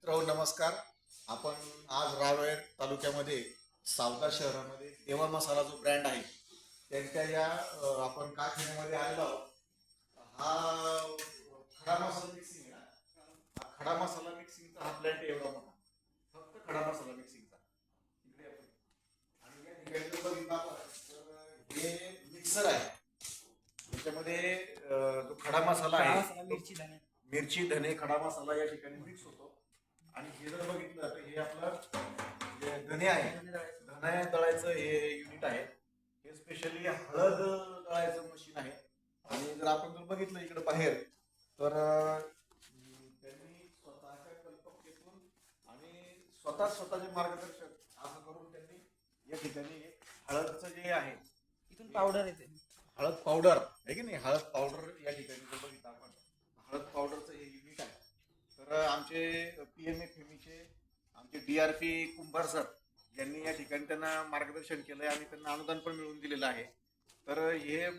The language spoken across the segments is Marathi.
मित्र नमस्कार. आपण आज रावेर तालुक्यामध्ये सावदा शहरामध्ये देवा मसाला जो ब्रँड आहे त्यांच्या या आपण कारखान्यामध्ये आलेलो आहोत. हा खडा मसाला मिक्सिंग आहे. हा खडा मसाला मिक्सिंगचा हा ब्रँड एवढा मोठा, फक्त खडा मसाला मिक्सिंगचा इकडे आपण. आणि या ठिकाणी जर बघितलं आपण तर हे मिक्सर आहे. त्याच्यामध्ये जो खडा मसाला आहे मिरची धने खडा मसाला या ठिकाणी मिक्स होतो. आणि हे जर बघितलं तर हे आपलं जे धने आहे, धने दळायचं हे युनिट आहे. हे स्पेशली हळद दळायचं मशीन आहे. आणि जर आपण जर बघितलं इकडे बाहेर तर त्यांनी स्वतःच्या कल्पकतेतून आणि स्वतःचे मार्गदर्शक असं करून त्यांनी या ठिकाणी हळदचं जे आहे इथून पावडर येते. हळद पावडर आहे की नाही, हळद पावडर या ठिकाणी जर बघितलं आपण हळद पावडरचं हे युनिट आहे. तर आमचे PMFMEचे आमचे DRP कुंभार सर यांनी या ठिकाणी त्यांना मार्गदर्शन केलंय आणि त्यांना अनुदान पण मिळवून दिलेलं आहे. तर हे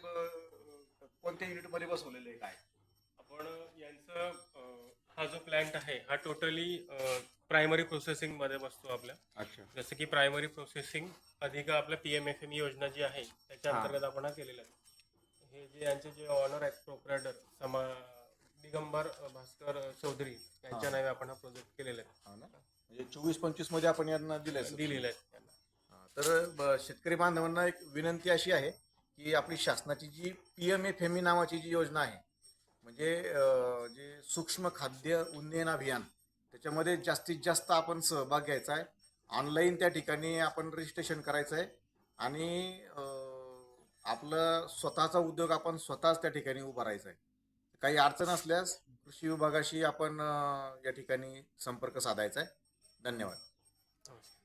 कोणत्या युनिटमध्ये बसवलेलं आहे काय आपण यांचं हा जो प्लांट आहे हा टोटली प्रायमरी प्रोसेसिंग मध्ये बसतो आपल्या. अच्छा जसं की प्रायमरी प्रोसेसिंग अधिक आपल्या PMFME योजना जी आहे त्याच्या अंतर्गत आपण हा केलेला आहे. हे जे यांचे जे ऑनर आहेत प्रोप्रायटर दिगंबर भास्कर चौधरी यांच्या नावे आपण हा प्रोजेक्ट केलेला आहे. हा ना, म्हणजे 24-25 मध्ये आपण यांना दिलंय दिलेलं आहे त्यांना. तर शेतकरी बांधवांना एक विनंती अशी आहे की आपली शासनाची जी PMFME नावाची जी योजना आहे म्हणजे जे सूक्ष्म खाद्य उन्नयन अभियान त्याच्यामध्ये जास्तीत जास्त आपण सहभाग घ्यायचा आहे. ऑनलाईन त्या ठिकाणी आपण रजिस्ट्रेशन करायचं आहे आणि आपलं स्वतःचा उद्योग आपण स्वतःच त्या ठिकाणी उभारायचा आहे. काही अडचण असल्यास कृषी विभागाशी आपण या ठिकाणी संपर्क साधायचा आहे. धन्यवाद. नमस्कार.